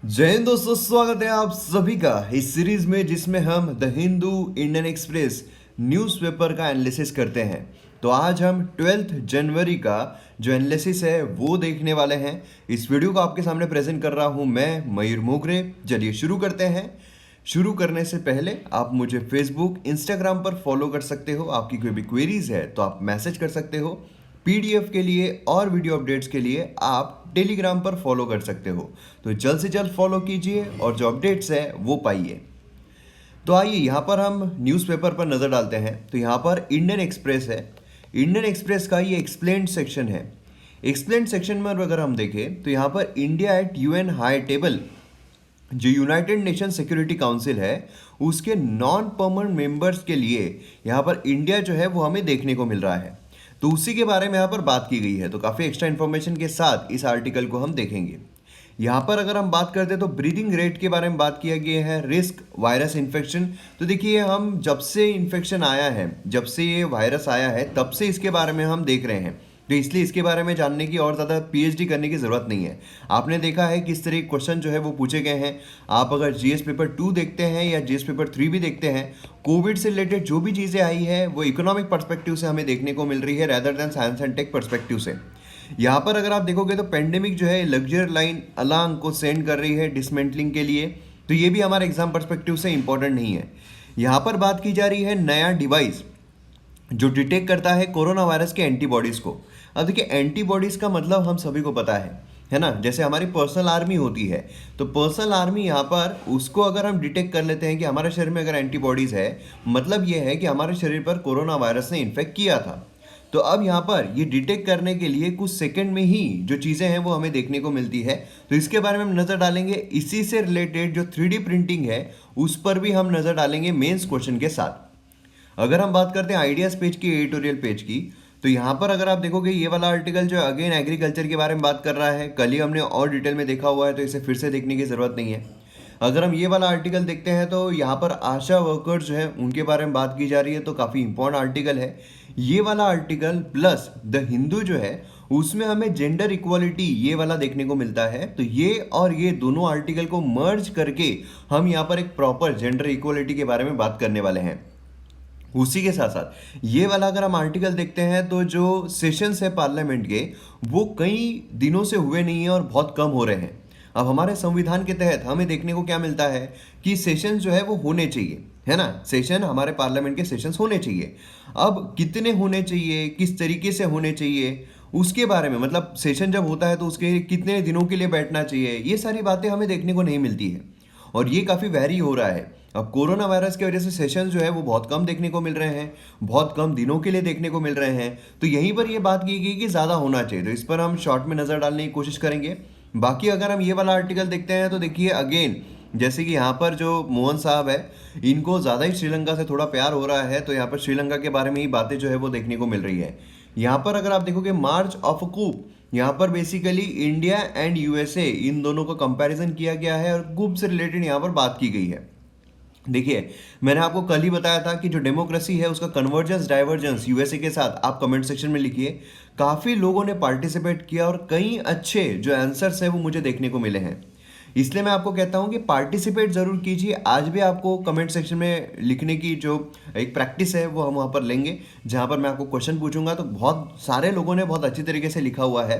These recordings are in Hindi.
जय हिंद दोस्तों, स्वागत है आप सभी का इस सीरीज में जिसमें हम the Hindu, Indian express newspaper का एनालिसिस करते हैं। तो आज हम 12 जनवरी का जो एनालिसिस है वो देखने वाले हैं। इस वीडियो को आपके सामने प्रेजेंट कर रहा हूं मैं मयूर मोगरे। चलिए शुरू करते हैं। शुरू करने से पहले आप मुझे फेसबुक, इंस्टाग्राम पर फॉलो कर सकते हो। आपकी कोई भी क्वेरीज है तो आप मैसेज कर सकते हो। पीडीएफ के लिए और वीडियो अपडेट्स के लिए आप टेलीग्राम पर फॉलो कर सकते हो। तो जल्द से जल्द फॉलो कीजिए और जो अपडेट्स है वो पाइए। तो आइए यहाँ पर हम न्यूज़पेपर पर नज़र डालते हैं। तो यहाँ पर इंडियन एक्सप्रेस है। इंडियन एक्सप्रेस का ये एक्सप्लेन्ड सेक्शन है। एक्सप्लेन्ड सेक्शन में अगर हम देखें तो यहाँ पर India at UN high table, जो यूनाइटेड नेशन सिक्योरिटी काउंसिल है उसके नॉन परमानेंट मेंबर्स के लिए यहाँ पर इंडिया जो है वो हमें देखने को मिल रहा है। तो उसी के बारे में यहाँ पर बात की गई है। तो काफ़ी एक्स्ट्रा इन्फॉर्मेशन के साथ इस आर्टिकल को हम देखेंगे। यहाँ पर अगर हम बात करते हैं तो ब्रीदिंग रेट के बारे में बात किया गया है, रिस्क वायरस इन्फेक्शन। तो देखिए, हम जब से इन्फेक्शन आया है, जब से ये वायरस आया है, तब से इसके बारे में हम देख रहे हैं। तो इसलिए इसके बारे में जानने की और ज़्यादा पीएचडी करने की ज़रूरत नहीं है। आपने देखा है किस तरह के क्वेश्चन जो है वो पूछे गए हैं। आप अगर जीएस पेपर 2 देखते हैं या जीएस पेपर 3 भी देखते हैं, कोविड से रिलेटेड जो भी चीज़ें आई है वो इकोनॉमिक पर्सपेक्टिव से हमें देखने को मिल रही है rather than science and tech perspective से। यहाँ पर अगर आप देखोगे तो पेंडेमिक जो है लग्जर लाइन अलांग को सेंड कर रही है डिसमेंटलिंग के लिए। तो ये भी हमारे एग्जाम पर्सपेक्टिव से इंपॉर्टेंट नहीं है। यहाँ पर बात की जा रही है नया डिवाइस जो डिटेक्ट करता है कोरोना वायरस के एंटीबॉडीज़ को। अब देखिए, एंटीबॉडीज़ का मतलब हम सभी को पता है ना। जैसे हमारी पर्सनल आर्मी होती है, तो पर्सनल आर्मी यहाँ पर उसको अगर हम डिटेक्ट कर लेते हैं कि हमारे शरीर में अगर एंटीबॉडीज़ है, मतलब ये है कि हमारे शरीर पर कोरोना वायरस ने इन्फेक्ट किया था। तो अब यहाँ पर ये डिटेक्ट करने के लिए कुछ सेकंड में ही जो चीज़ें हैं वो हमें देखने को मिलती है। तो इसके बारे में हम नज़र डालेंगे। इसी से रिलेटेड जो 3D प्रिंटिंग है उस पर भी हम नज़र डालेंगे मेंस क्वेश्चन के साथ। अगर हम बात करते हैं आइडियाज़ पेज की, एडिटोरियल पेज की, तो यहाँ पर अगर आप देखोगे ये वाला आर्टिकल जो अगेन एग्रीकल्चर के बारे में बात कर रहा है। कल ही हमने और डिटेल में देखा हुआ है, तो इसे फिर से देखने की ज़रूरत नहीं है। अगर हम ये वाला आर्टिकल देखते हैं तो यहाँ पर आशा वर्कर्स जो है उनके बारे में बात की जा रही है। तो काफ़ी इंपॉर्टेंट आर्टिकल है ये वाला आर्टिकल। प्लस द हिंदू जो है उसमें हमें जेंडर इक्वालिटी ये वाला देखने को मिलता है। तो ये और ये दोनों आर्टिकल को मर्ज करके हम यहाँ पर एक प्रॉपर जेंडर इक्वालिटी के बारे में बात करने वाले हैं। उसी के साथ साथ ये वाला अगर हम आर्टिकल देखते हैं तो जो सेशंस है पार्लियामेंट के वो कई दिनों से हुए नहीं है और बहुत कम हो रहे हैं। अब हमारे संविधान के तहत हमें देखने को क्या मिलता है कि सेशन जो है वो होने चाहिए, है ना। सेशन, हमारे पार्लियामेंट के सेशंस होने चाहिए। अब कितने होने चाहिए, किस तरीके से होने चाहिए, उसके बारे में, मतलब सेशन जब होता है तो उसके कितने दिनों के लिए बैठना चाहिए, ये सारी बातें हमें देखने को नहीं मिलती है। और ये काफ़ी वैरी हो रहा है। अब कोरोना वायरस की वजह से सेशन जो है वो बहुत कम देखने को मिल रहे हैं, बहुत कम दिनों के लिए देखने को मिल रहे हैं। तो यहीं पर ये बात की गई कि ज़्यादा होना चाहिए। तो इस पर हम शॉर्ट में नज़र डालने की कोशिश करेंगे। बाकी अगर हम ये वाला आर्टिकल देखते हैं तो देखिए, अगेन जैसे कि यहाँ पर जो मोहन साहब है, इनको ज़्यादा ही श्रीलंका से थोड़ा प्यार हो रहा है। तो यहाँ पर श्रीलंका के बारे में ही बातें जो है वो देखने को मिल रही है। यहाँ पर अगर आप देखोगे मार्च ऑफ कूप, यहाँ पर बेसिकली इंडिया एंड यूएसए इन दोनों का कंपैरिजन किया गया है और कूप से रिलेटेड यहाँ पर बात की गई है। देखिए, मैंने आपको कल ही बताया था कि जो डेमोक्रेसी है उसका कन्वर्जेंस डाइवर्जेंस यूएसए के साथ आप कमेंट सेक्शन में लिखिए। काफ़ी लोगों ने पार्टिसिपेट किया और कई अच्छे जो आंसर्स है वो मुझे देखने को मिले हैं। इसलिए मैं आपको कहता हूं कि पार्टिसिपेट ज़रूर कीजिए। आज भी आपको कमेंट सेक्शन में लिखने की जो एक प्रैक्टिस है वो हम वहाँ पर लेंगे, जहाँ पर मैं आपको क्वेश्चन पूछूंगा। तो बहुत सारे लोगों ने बहुत अच्छी तरीके से लिखा हुआ है।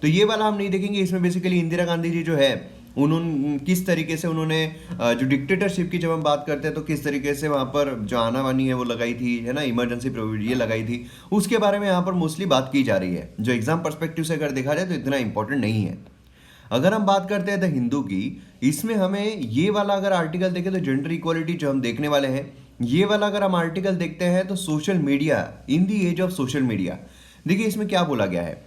तो ये वाला हम नहीं देखेंगे। इसमें बेसिकली इंदिरा गांधी जी जो है उन्होंने किस तरीके से उन्होंने जो डिक्टेटरशिप की जब हम बात करते हैं तो किस तरीके से वहाँ पर जो आना वानी है वो लगाई थी, है ना, इमरजेंसी प्रोविजन ये लगाई थी, उसके बारे में यहाँ पर मोस्टली बात की जा रही है। जो एग्जाम पर्सपेक्टिव से अगर देखा जाए तो इतना इंपॉर्टेंट नहीं है। अगर हम बात करते हैं द हिंदू की, इसमें हमें ये वाला अगर आर्टिकल देखें तो जेंडर इक्वालिटी जो हम देखने वाले हैं, ये वाला अगर हम आर्टिकल देखते हैं तो social media in the age of social media. देखिए, इसमें क्या बोला गया है।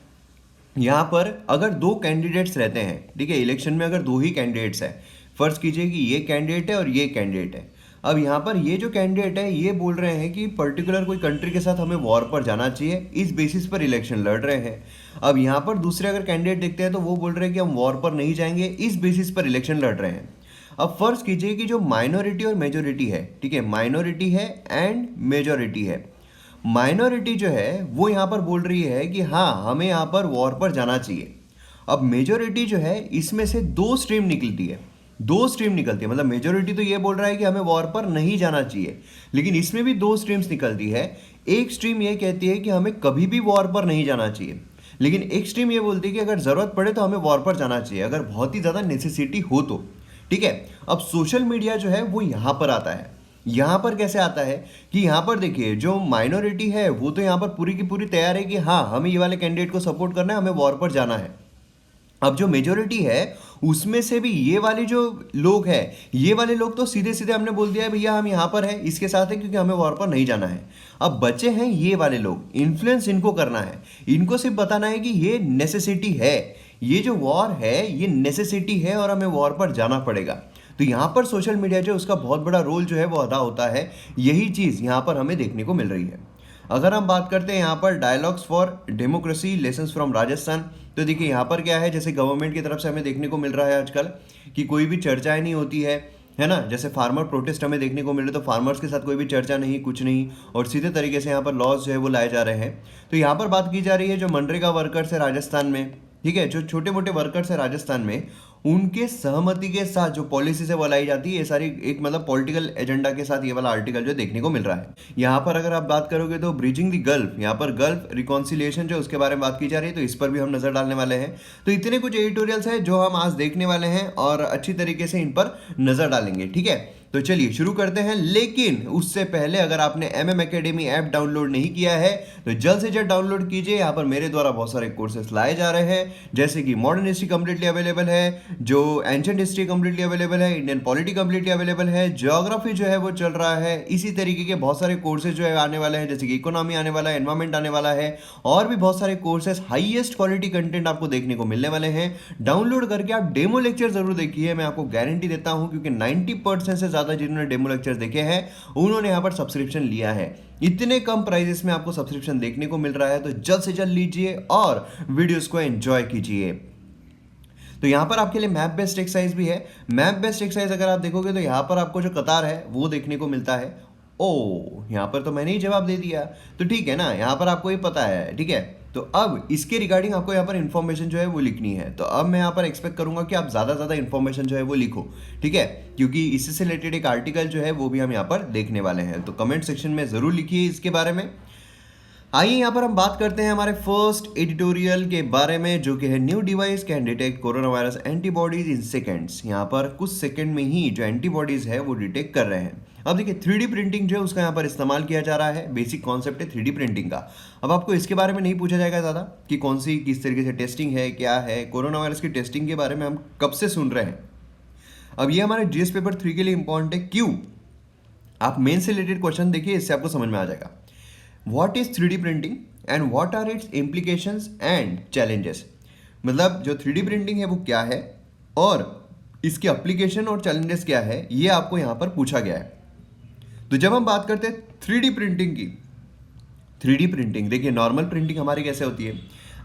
यहाँ पर अगर दो कैंडिडेट्स रहते हैं, ठीक है, इलेक्शन में अगर दो ही कैंडिडेट्स हैं, फर्ज कीजिए कि ये कैंडिडेट है और ये कैंडिडेट है। अब यहाँ पर ये जो कैंडिडेट है ये बोल रहे हैं कि पर्टिकुलर कोई कंट्री के साथ हमें वॉर पर जाना चाहिए, इस बेसिस पर इलेक्शन लड़ रहे हैं। अब यहाँ पर दूसरे अगर कैंडिडेट देखते हैं तो वो बोल रहे हैं कि हम वॉर पर नहीं जाएंगे, इस बेसिस पर इलेक्शन लड़ रहे हैं। अब फर्ज कीजिए कि जो माइनॉरिटी और मेजोरिटी है, ठीक है, माइनॉरिटी है एंड मेजोरिटी है। माइनॉरिटी जो है वो यहाँ पर बोल रही है कि हाँ हमें यहाँ पर वॉर पर जाना चाहिए। अब मेजोरिटी जो है इसमें से दो स्ट्रीम निकलती है। दो स्ट्रीम निकलती है, मतलब मेजोरिटी तो ये बोल रहा है कि हमें वॉर पर नहीं जाना चाहिए, लेकिन इसमें भी दो स्ट्रीम्स निकलती है। एक स्ट्रीम ये कहती है कि हमें कभी भी वॉर पर नहीं जाना चाहिए, लेकिन एक स्ट्रीम ये बोलती है कि अगर ज़रूरत पड़े तो हमें वॉर पर जाना चाहिए, अगर बहुत ही ज़्यादा नेसेसिटी हो तो। ठीक है, अब सोशल मीडिया जो है वो यहाँ पर आता है। यहाँ पर कैसे आता है कि यहाँ पर देखिए, जो माइनॉरिटी है वो तो यहाँ पर पूरी की पूरी तैयार है कि हाँ हमें ये वाले कैंडिडेट को सपोर्ट करना है, हमें वॉर पर जाना है। अब जो मेजोरिटी है उसमें से भी ये वाले जो लोग हैं, ये वाले लोग तो सीधे सीधे हमने बोल दिया है भैया हम यहाँ पर हैं, इसके साथ है क्योंकि हमें वॉर पर नहीं जाना है। अब बचे हैं ये वाले लोग, इन्फ्लुएंस इनको करना है, इनको सिर्फ बताना है कि ये नेसेसिटी है, ये जो वॉर है ये नेसेसिटी है और हमें वॉर पर जाना पड़ेगा। तो यहाँ पर सोशल मीडिया जो है उसका बहुत बड़ा रोल जो है वो अदा होता है। यही चीज़ यहाँ पर हमें देखने को मिल रही है। अगर हम बात करते हैं यहाँ पर dialogues for democracy lessons from Rajasthan, तो देखिए यहाँ पर क्या है, जैसे गवर्नमेंट की तरफ से हमें देखने को मिल रहा है आजकल कि कोई भी चर्चाएं नहीं होती है ना। जैसे फार्मर प्रोटेस्ट हमें देखने को मिल रहे, तो फार्मर्स के साथ कोई भी चर्चा नहीं, कुछ नहीं, और सीधे तरीके से यहाँ पर लॉज जो है वो लाए जा रहे हैं। तो यहाँ पर बात की जा रही है जो मनरेगा वर्कर्स है राजस्थान में, ठीक है, जो छोटे मोटे वर्कर्स है राजस्थान में, उनके सहमति के साथ जो पॉलिसी से वो लाई जाती है, ये सारी एक मतलब पॉलिटिकल एजेंडा के साथ ये वाला आर्टिकल जो देखने को मिल रहा है। यहाँ पर अगर आप बात करोगे तो ब्रिजिंग द गल्फ, यहाँ पर गल्फ रिकॉन्सिलिएशन जो उसके बारे में बात की जा रही है, तो इस पर भी हम नजर डालने वाले हैं। तो इतने कुछ एडिटोरियल्स है जो हम आज देखने वाले हैं और अच्छी तरीके से इन पर नजर डालेंगे। ठीक है, तो चलिए शुरू करते हैं। लेकिन उससे पहले अगर आपने MM Academy ऐप डाउनलोड नहीं किया है तो जल्द से जल्द डाउनलोड कीजिए। यहाँ पर मेरे द्वारा बहुत सारे कोर्सेस लाए जा रहे हैं, जैसे कि मॉडर्न हिस्ट्री कंप्लीटली अवेलेबल है, जो एंशिएंट हिस्ट्री कंप्लीटली अवेलेबल है, इंडियन पॉलिटी कंप्लीटली अवेलेबल है, ज्योग्राफी जो है वो चल रहा है, इसी तरीके के बहुत सारे कोर्सेज जो है आने वाले हैं, जैसे कि इकोनॉमी आने वाला है, एनवायरमेंट आने वाला है, और भी बहुत सारे कोर्सेज हाईएस्ट क्वालिटी कंटेंट आपको देखने को मिलने वाले हैं। डाउनलोड करके आप डेमो लेक्चर जरूर देखिए, मैं आपको गारंटी देता हूं, क्योंकि 90% से ज्यादा जिन्होंने डेमो लेक्चर देखे हैं उन्होंने यहाँ पर सब्सक्रिप्शन लिया है। इतने कम प्राइजेस में आपको सब्सक्रिप्शन देखने को मिल रहा है, तो जल्द से जल्द लीजिए और वीडियोस को एंजॉय कीजिए। तो यहाँ पर आपके लिए मैप बेस्ड एक्सरसाइज भी है। मैप बेस्ड एक्सरसाइज अगर आप देखोगे तो यहाँ पर आपको जो कतार है वो देखने को मिलता है। ओ, यहाँ पर तो मैंने ही जवाब दे दिया, तो ठीक है ना, यहाँ पर आपको ये पता है। ठीक है, तो अब इसके रिगार्डिंग आपको यहाँ पर इन्फॉर्मेशन जो है वो लिखनी है। तो अब मैं यहाँ पर एक्सपेक्ट करूंगा कि आप ज़्यादा इन्फॉर्मेशन जो है वो लिखो। ठीक है, क्योंकि इससे से रिलेटेड एक आर्टिकल जो है वो भी हम यहाँ पर देखने वाले हैं, तो कमेंट सेक्शन में ज़रूर लिखिए इसके बारे में। आइए यहाँ पर हम बात करते हैं हमारे फर्स्ट एडिटोरियल के बारे में, जो कि है new device can detect corona virus antibodies in seconds. यहाँ पर कुछ सेकंड में ही जो एंटीबॉडीज है वो डिटेक्ट कर रहे हैं। अब देखिए 3D प्रिंटिंग जो है उसका यहाँ पर इस्तेमाल किया जा रहा है। बेसिक कॉन्सेप्ट है 3D प्रिंटिंग का। अब आपको इसके बारे में नहीं पूछा जाएगा ज़्यादा कि कौन सी किस तरीके से टेस्टिंग है, क्या है। कोरोना वायरस की टेस्टिंग के बारे में हम कब से सुन रहे हैं। अब ये हमारे GS पेपर 3 के लिए इंपॉर्टेंट है। क्यों? आप मेन से रिलेटेड क्वेश्चन देखिए, इससे आपको समझ में आ जाएगा। What is 3D printing and what are its implications and challenges? मतलब जो 3D प्रिंटिंग है वो क्या है और इसके एप्लीकेशन और चैलेंजेस क्या है, ये आपको यहाँ पर पूछा गया है। तो जब हम बात करते हैं 3D प्रिंटिंग की, 3D प्रिंटिंग देखिए नॉर्मल प्रिंटिंग हमारी कैसे होती है,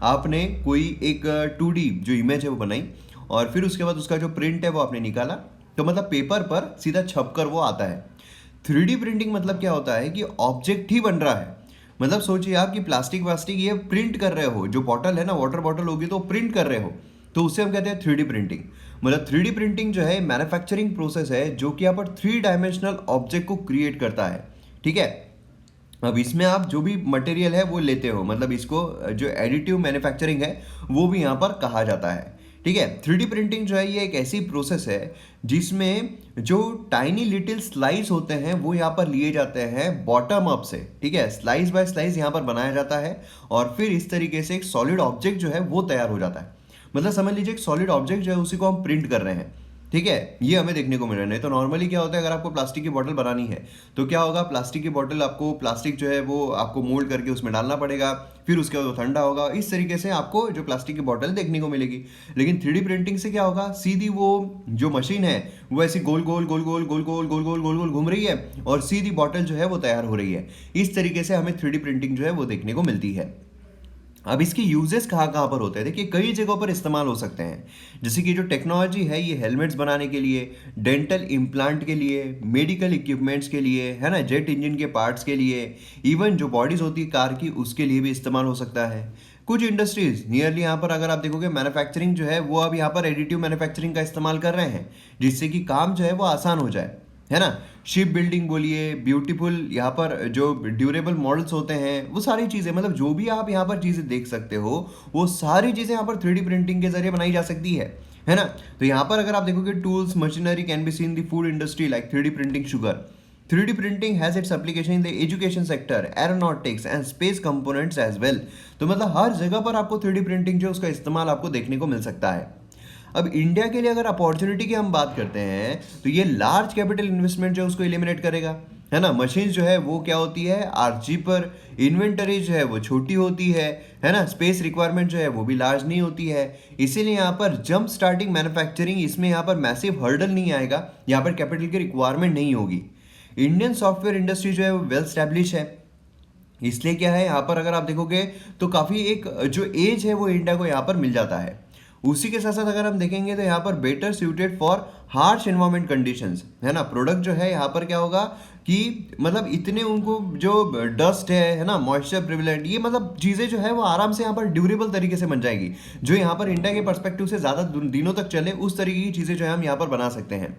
आपने कोई एक 2D जो इमेज है वो बनाई और फिर उसके बाद उसका जो प्रिंट है वो आपने निकाला, तो मतलब पेपर पर सीधा छप कर वो आता है। 3D प्रिंटिंग मतलब क्या होता है कि ऑब्जेक्ट ही बन रहा है। मतलब सोचिए आप कि प्लास्टिक वास्टिक ये प्रिंट कर रहे हो, जो बॉटल है ना, वाटर बॉटल होगी तो प्रिंट कर रहे हो, तो उससे हम कहते हैं 3D प्रिंटिंग। मतलब 3D प्रिंटिंग जो है मैन्युफैक्चरिंग प्रोसेस है जो कि यहाँ पर 3 डायमेंशनल ऑब्जेक्ट को क्रिएट करता है। ठीक है, अब इसमें आप जो भी मटेरियल है वो लेते हो, मतलब इसको जो एडिटिव मैन्युफैक्चरिंग है वो भी यहाँ पर कहा जाता है। ठीक है, 3D प्रिंटिंग जो है ये एक ऐसी प्रोसेस है जिसमें जो टाइनी लिटिल स्लाइस होते हैं वो यहाँ पर लिए जाते हैं बॉटम अप से। ठीक है, स्लाइस बाय स्लाइस यहाँ पर बनाया जाता है और फिर इस तरीके से एक सॉलिड ऑब्जेक्ट जो है वो तैयार हो जाता है। मतलब समझ लीजिए एक सॉलिड ऑब्जेक्ट जो है उसी को हम प्रिंट कर रहे हैं। ठीक है, ये हमें देखने को मिल रहा है। नहीं तो नॉर्मली क्या होता है, अगर आपको प्लास्टिक की बोतल बनानी है तो क्या होगा, प्लास्टिक की बोतल आपको प्लास्टिक जो है वो आपको मोल्ड करके उसमें डालना पड़ेगा, फिर उसके बाद वो ठंडा होगा, इस तरीके से आपको जो प्लास्टिक की बोतल देखने को मिलेगी। लेकिन 3D प्रिंटिंग से क्या होगा, सीधी वो जो मशीन है वो ऐसी गोल गोल गोल गोल गोल गोल गोल गोल गोल गोल घूम रही है और सीधी बॉटल जो है वो तैयार हो रही है। इस तरीके से हमें 3D प्रिंटिंग जो है वो देखने को मिलती है। अब इसके यूजेस कहाँ कहाँ पर होते हैं, देखिए कई जगहों पर इस्तेमाल हो सकते हैं। जैसे कि जो टेक्नोलॉजी है ये हेलमेट्स बनाने के लिए, डेंटल इम्प्लांट के लिए, मेडिकल इक्विपमेंट्स के लिए, है ना, जेट इंजन के पार्ट्स के लिए, इवन जो बॉडीज होती है कार की उसके लिए भी इस्तेमाल हो सकता है। कुछ इंडस्ट्रीज नियरली यहाँ पर अगर आप देखोगे मैन्युफैक्चरिंग जो है वो अब यहाँ पर एडिटिव मैन्युफैक्चरिंग का इस्तेमाल कर रहे हैं, जिससे कि काम जो है वो आसान हो जाए, है ना। शिप बिल्डिंग बोलिए, ब्यूटीफुल यहाँ पर जो ड्यूरेबल मॉडल्स होते हैं, वो सारी चीज़ें, मतलब जो भी आप यहाँ पर चीज़ें देख सकते हो वो सारी चीज़ें यहाँ पर 3D प्रिंटिंग के जरिए बनाई जा सकती है ना। तो यहाँ पर अगर आप देखोगे tools machinery can be seen the food industry like 3D printing sugar. 3D printing has its application in the education sector, aeronautics and space components as well। तो मतलब हर जगह पर आपको 3D प्रिंटिंग जो उसका इस्तेमाल आपको देखने को मिल सकता है। अब इंडिया के लिए अगर अपॉर्चुनिटी की हम बात करते हैं तो ये लार्ज कैपिटल इन्वेस्टमेंट जो उसको एलिमिनेट करेगा, है ना। मशीन जो है वो क्या होती है, आर चीपर, इन्वेंटरी जो है वो छोटी होती है ना। स्पेस रिक्वायरमेंट जो है वो भी लार्ज नहीं होती है, इसीलिए यहाँ पर जंप स्टार्टिंग मैन्युफैक्चरिंग, इसमें यहाँ पर मैसिव हर्डल नहीं आएगा, यहाँ पर कैपिटल की रिक्वायरमेंट नहीं होगी। इंडियन सॉफ्टवेयर इंडस्ट्री जो है वो वेल स्टैब्लिश है, इसलिए क्या है यहाँ पर अगर आप देखोगे तो काफ़ी एक जो एज है वो इंडिया को यहाँ पर मिल जाता है। उसी के साथ साथ अगर हम देखेंगे तो यहाँ पर better suited for harsh environment conditions, है ना। प्रोडक्ट जो है यहाँ पर क्या होगा कि मतलब इतने उनको जो डस्ट है ना, मॉइस्चर प्रिविलेंट, ये मतलब चीज़ें जो है वो आराम से यहाँ पर ड्यूरेबल तरीके से बन जाएगी, जो यहाँ पर इंडिया के पर्सपेक्टिव से ज़्यादा दिनों तक चले, उस तरीके की चीज़ें जो है हम यहाँ पर बना सकते हैं।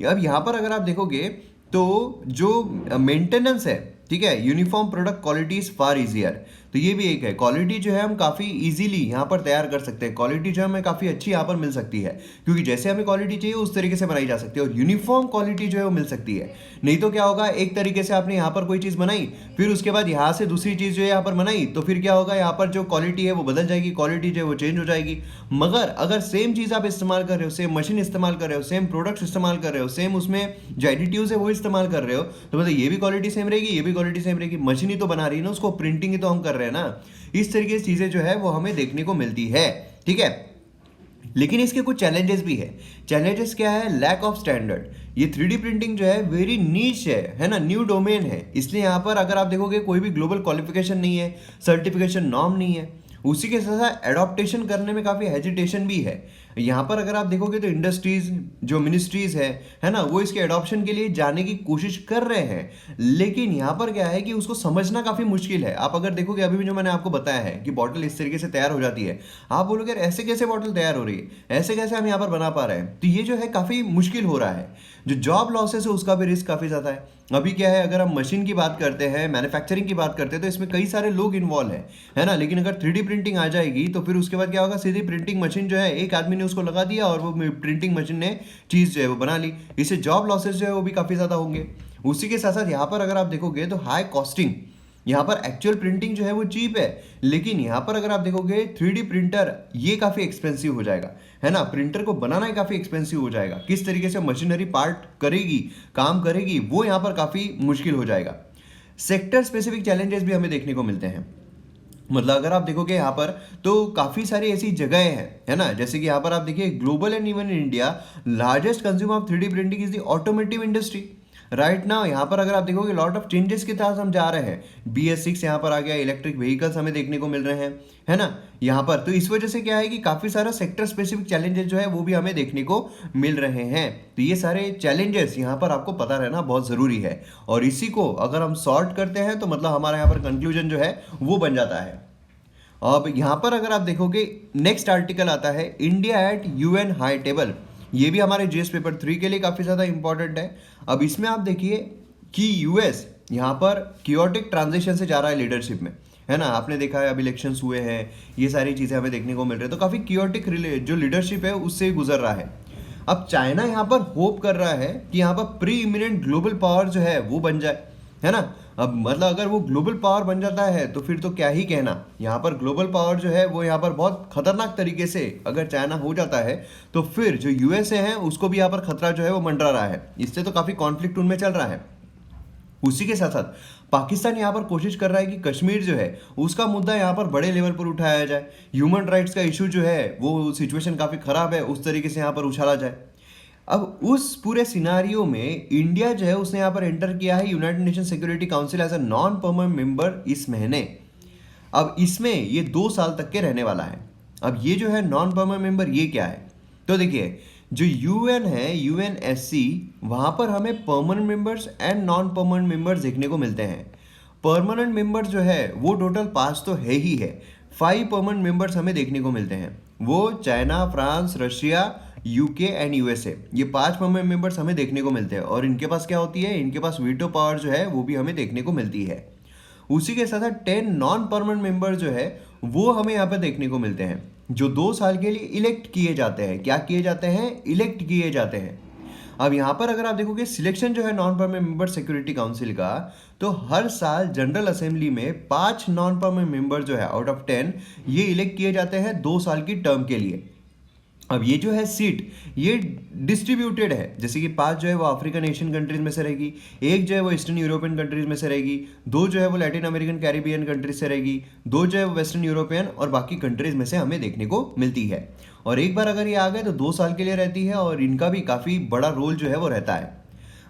अब यहाँ पर अगर आप देखोगे तो जो मेंटेनेंस है, ठीक है, uniform product quality is far easier, तो ये भी एक है। क्वालिटी जो है हम काफ़ी इजीली यहाँ पर तैयार कर सकते हैं, क्वालिटी जो है हमें काफ़ी अच्छी यहाँ पर मिल सकती है, क्योंकि जैसे हमें क्वालिटी चाहिए उस तरीके से बनाई जा सकती है, और यूनिफॉर्म क्वालिटी जो है वो मिल सकती है। नहीं तो क्या होगा, एक तरीके से आपने यहाँ पर कोई चीज़ बनाई, फिर उसके बाद यहाँ से दूसरी चीज़ जो है यहाँ पर बनाई, तो फिर क्या होगा, यहाँ पर जो क्वालिटी है वो बदल जाएगी, क्वालिटी जो है वो चेंज हो जाएगी। मगर अगर सेम चीज़ आप इस्तेमाल कर रहे हो, सेम मशीन इस्तेमाल कर रहे हो, सेम प्रोडक्ट्स इस्तेमाल कर रहे हो, सेम उसमें जो एडिटिव्स है वो इस्तेमाल कर रहे हो, तो मतलब ये भी क्वालिटी सेम रहेगी, ये भी क्वालिटी सेम रहेगी। मशीन ही तो बना रही है ना उसको, प्रिंटिंग ही तो हम कर रहे हैं ना। इस तरीके से चीज़ें जो है वो हमें देखने को मिलती है, ठीक है। लेकिन इसके कुछ चैलेंजेस भी है। चैलेंजेस क्या है, लैक ऑफ स्टैंडर्ड। ये 3D प्रिंटिंग जो है वेरी नीच है ना, न्यू डोमेन है, इसलिए यहाँ पर अगर आप देखोगे कोई भी ग्लोबल क्वालिफिकेशन नहीं है, सर्टिफिकेशन नॉर्म नहीं है। उसी के साथ साथ एडॉप्टेशन करने में काफ़ी हेजिटेशन भी है। यहाँ पर अगर आप देखोगे तो इंडस्ट्रीज जो मिनिस्ट्रीज है ना, वो इसके एडॉप्शन के लिए जाने की कोशिश कर रहे हैं, लेकिन यहाँ पर क्या है कि उसको समझना काफ़ी मुश्किल है। आप अगर देखोगे अभी भी जो मैंने आपको बताया है कि बॉटल इस तरीके से तैयार हो जाती है, आप बोलोगे यार ऐसे कैसे बॉटल तैयार हो रही है, ऐसे कैसे हम यहाँ पर बना पा रहे हैं, तो ये जो है काफ़ी मुश्किल हो रहा है। जो जॉब लॉसेस है उसका भी रिस्क काफ़ी ज़्यादा है। अभी क्या है, अगर हम मशीन की बात करते हैं, मैन्युफैक्चरिंग की बात करते हैं, तो इसमें कई सारे लोग इन्वॉल्व है ना। लेकिन अगर 3D प्रिंटिंग आ जाएगी तो फिर उसके बाद क्या होगा, सीधी प्रिंटिंग मशीन जो है एक आदमी ने उसको लगा दिया और वो प्रिंटिंग मशीन ने चीज़ जो है वो बना ली। इससे जॉब लॉसेस जो है वो भी काफ़ी ज़्यादा होंगे। उसी के साथ साथ यहाँ पर अगर आप देखोगे तो हाई कॉस्टिंग, यहाँ पर एक्चुअल प्रिंटिंग जो है वो चीप है, लेकिन यहाँ पर अगर आप देखोगे 3D प्रिंटर ये काफ़ी एक्सपेंसिव हो जाएगा, है ना। प्रिंटर को बनाना ही काफ़ी एक्सपेंसिव हो जाएगा, किस तरीके से मशीनरी पार्ट करेगी, काम करेगी, वो यहाँ पर काफ़ी मुश्किल हो जाएगा। सेक्टर स्पेसिफिक चैलेंजेस भी हमें देखने को मिलते हैं। मतलब अगर आप देखोगे यहाँ पर तो काफ़ी सारी ऐसी जगहें हैं, है ना। जैसे कि यहाँ पर आप देखिए global and even in India largest consumer of 3D printing is the automotive industry right now. यहाँ पर अगर आप देखोगे लॉट ऑफ चेंजेस के साथ हम जा रहे हैं। BS6 यहाँ पर आ गया, इलेक्ट्रिक व्हीकल्स हमें देखने को मिल रहे हैं, है ना यहाँ पर। तो इस वजह से क्या है कि काफ़ी सारा सेक्टर स्पेसिफिक चैलेंजेस जो है वो भी हमें देखने को मिल रहे हैं। तो ये सारे चैलेंजेस यहाँ पर आपको पता रहना बहुत ज़रूरी है, और इसी को अगर हम सॉर्ट करते हैं तो मतलब हमारा यहाँ पर कंक्लूजन जो है वो बन जाता है। अब यहाँ पर अगर आप देखोगे नेक्स्ट आर्टिकल आता है India at UN high table. ये भी हमारे GS पेपर 3 के लिए काफ़ी ज़्यादा इंपॉर्टेंट है। अब इसमें आप देखिए कि US यहाँ पर क्योटिक ट्रांजिशन से जा रहा है लीडरशिप में, है ना। आपने देखा है अभी इलेक्शंस हुए हैं, ये सारी चीज़ें हमें देखने को मिल रही है, तो काफ़ी क्योटिक जो लीडरशिप है उससे गुजर रहा है। अब चाइना यहाँ पर होप कर रहा है कि यहाँ पर प्री इमिनेंट ग्लोबल पावर जो है वो बन जाए, है ना। अब मतलब अगर वो ग्लोबल पावर बन जाता है तो फिर तो क्या ही कहना। यहाँ पर ग्लोबल पावर जो है वो यहाँ पर बहुत खतरनाक तरीके से अगर चाइना हो जाता है तो फिर जो USA है उसको भी यहाँ पर खतरा जो है वो मंडरा रहा है। इससे तो काफ़ी कॉन्फ्लिक्ट उनमें चल रहा है। उसी के साथ साथ पाकिस्तान यहाँ पर कोशिश कर रहा है कि कश्मीर जो है उसका मुद्दा यहाँ पर बड़े लेवल पर उठाया जाए, ह्यूमन राइट्स का इशू जो है वो सिचुएशन काफ़ी ख़राब है, उस तरीके से यहाँ पर उछाला जाए। अब उस पूरे सिनारियो में इंडिया जो है उसने यहाँ पर एंटर किया है united nation security council as a non permanent member इस महीने। अब इसमें ये 2 साल तक के रहने वाला है। अब ये जो है नॉन परमानेंट मेंबर ये क्या है, तो देखिए जो UN है UNSC, वहाँ पर हमें permanent members and non permanent members देखने को मिलते हैं। परमानेंट मेंबर जो है वो टोटल 5 तो है ही है, 5 परमानेंट मेंबर्स हमें देखने को मिलते हैं। वो China, France, Russia, UK and USA, ये 5 परमानेंट मेंबर्स हमें देखने को मिलते हैं। और इनके पास क्या होती है, इनके पास वीटो पावर जो है वो भी हमें देखने को मिलती है। उसी के साथ साथ 10 नॉन परमानेंट मेंबर जो है वो हमें यहाँ पर देखने को मिलते हैं, जो 2 साल के लिए इलेक्ट किए जाते हैं। क्या किए जाते हैं? इलेक्ट किए जाते हैं। अब यहाँ पर अगर आप देखोगे सिलेक्शन जो है non permanent member security council का, तो हर साल जनरल असेंबली में 5 नॉन परमानेंट मेंबर जो है आउट ऑफ 10 ये इलेक्ट किए जाते हैं 2 साल की टर्म के लिए। अब ये जो है सीट ये डिस्ट्रीब्यूटेड है, जैसे कि 5 जो है वो अफ्रीकन एशियन कंट्रीज में से रहेगी, 1 जो है वो ईस्टर्न यूरोपियन कंट्रीज में से रहेगी, 2 जो है वो लैटिन अमेरिकन कैरिबियन कंट्रीज से रहेगी, 2 जो है वो वेस्टर्न यूरोपियन और बाकी कंट्रीज में से हमें देखने को मिलती है। और एक बार अगर ये आ गए तो 2 साल के लिए रहती है और इनका भी काफ़ी बड़ा रोल जो है वो रहता है।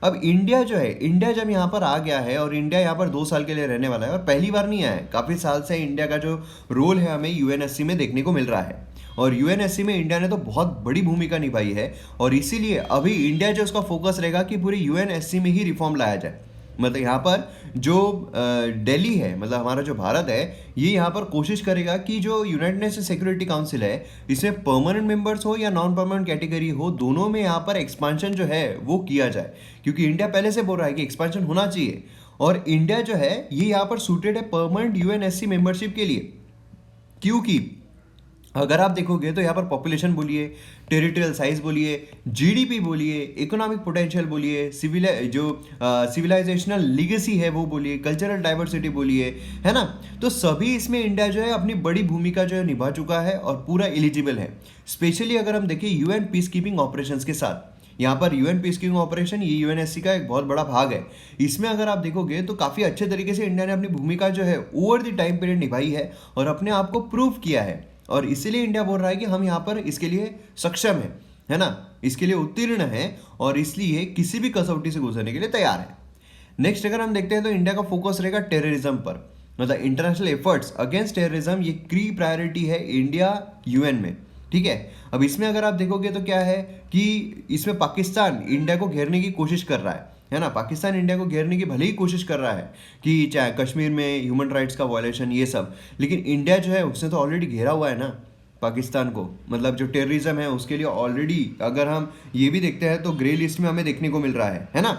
अब इंडिया जो है, इंडिया जब यहाँ पर आ गया है और इंडिया यहाँ पर 2 साल के लिए रहने वाला है, और पहली बार नहीं आया है, काफ़ी साल से इंडिया का जो रोल है हमें यूएनएससी में देखने को मिल रहा है। और यूएनएससी में इंडिया ने तो बहुत बड़ी भूमिका निभाई है, और इसीलिए अभी इंडिया जो उसका फोकस रहेगा कि पूरी यूएनएससी में ही रिफॉर्म लाया जाए। मतलब यहाँ पर जो दिल्ली है, मतलब हमारा जो भारत है, ये यहाँ पर कोशिश करेगा कि जो यूनाइटेड नेशन सिक्योरिटी काउंसिल है इसमें परमानेंट मेंबर्स हो या नॉन परमानेंट कैटेगरी हो, दोनों में यहाँ पर एक्सपांशन जो है वो किया जाए, क्योंकि इंडिया पहले से बोल रहा है कि एक्सपांशन होना चाहिए। और इंडिया जो है ये यहाँ पर सूटेड है परमानेंट यूएनएससी मेंबरशिप के लिए, क्योंकि अगर आप देखोगे तो यहाँ पर पॉपुलेशन बोलिए, टेरिटोरियल साइज बोलिए, जीडीपी बोलिए, इकोनॉमिक पोटेंशियल बोलिए, सिविलाइजेशनल लीगेसी है वो बोलिए, कल्चरल डाइवर्सिटी बोलिए, है ना। तो सभी इसमें इंडिया जो है अपनी बड़ी भूमिका जो है निभा चुका है और पूरा एलिजिबल है। स्पेशली अगर हम देखें यूएन पीस कीपिंग ऑपरेशंस के साथ, यहाँ पर यूएन पीस कीपिंग ऑपरेशन ये यूएनएससी का एक बहुत बड़ा भाग है। इसमें अगर आप देखोगे तो काफ़ी अच्छे तरीके से इंडिया ने अपनी भूमिका जो है ओवर द टाइम पीरियड निभाई है और अपने आप को प्रूव किया है। और इसीलिए इंडिया बोल रहा है कि हम यहाँ पर इसके लिए सक्षम है ना, इसके लिए उत्तीर्ण है और इसलिए किसी भी कसौटी से गुजरने के लिए तैयार है। नेक्स्ट अगर हम देखते हैं तो इंडिया का फोकस रहेगा टेररिज्म पर, मतलब इंटरनेशनल एफर्ट्स अगेंस्ट टेररिज्म, ये की प्रायोरिटी है इंडिया यूएन में, ठीक है। अब इसमें अगर आप देखोगे तो क्या है कि इसमें पाकिस्तान इंडिया को घेरने की कोशिश कर रहा है ना। पाकिस्तान इंडिया को घेरने की भले ही कोशिश कर रहा है कि चाहे कश्मीर में ह्यूमन राइट्स का वायलेशन ये सब, लेकिन इंडिया जो है उसने तो ऑलरेडी घेरा हुआ है ना पाकिस्तान को। मतलब जो टेररिज्म है उसके लिए ऑलरेडी अगर हम ये भी देखते हैं तो ग्रे लिस्ट में हमें देखने को मिल रहा है ना।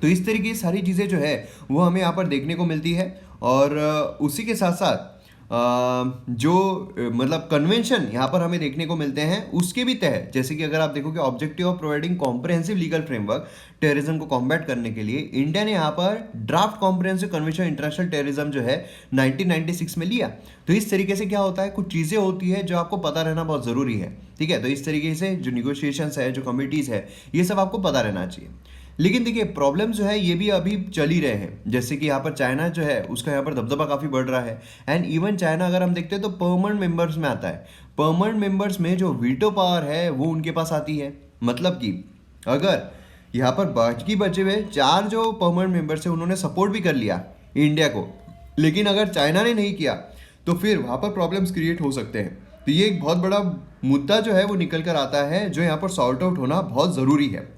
तो इस तरीके की सारी चीज़ें जो है वो हमें यहाँ पर देखने को मिलती है। और उसी के साथ साथ जो मतलब कन्वेंशन यहाँ पर हमें देखने को मिलते हैं उसके भी तहत, जैसे कि अगर आप देखोगे objective of providing comprehensive legal framework terrorism को कॉम्बैट करने के लिए, इंडिया ने यहाँ पर draft comprehensive convention international terrorism जो है 1996 में लिया। तो इस तरीके से क्या होता है, कुछ चीज़ें होती है जो आपको पता रहना बहुत ज़रूरी है, ठीक है। तो इस तरीके से जो निगोशिएशंस है, जो कमिटीज़ है, ये सब आपको पता रहना चाहिए। लेकिन देखिए प्रॉब्लम जो है ये भी अभी चल ही रहे हैं, जैसे कि यहाँ पर चाइना जो है उसका यहाँ पर दबदबा काफ़ी बढ़ रहा है। एंड इवन चाइना अगर हम देखते हैं तो परमानेंट मेंबर्स में आता है। परमानेंट मेंबर्स में जो वीटो पावर है वो उनके पास आती है। मतलब कि अगर यहाँ पर बाकी बचे हुए 4 जो परमानेंट मेंबर्स है उन्होंने सपोर्ट भी कर लिया इंडिया को, लेकिन अगर चाइना ने नहीं किया तो फिर वहाँ पर प्रॉब्लम्स क्रिएट हो सकते हैं। तो ये एक बहुत बड़ा मुद्दा जो है वो निकल कर आता है, जो यहाँ पर सॉर्ट आउट होना बहुत ज़रूरी है।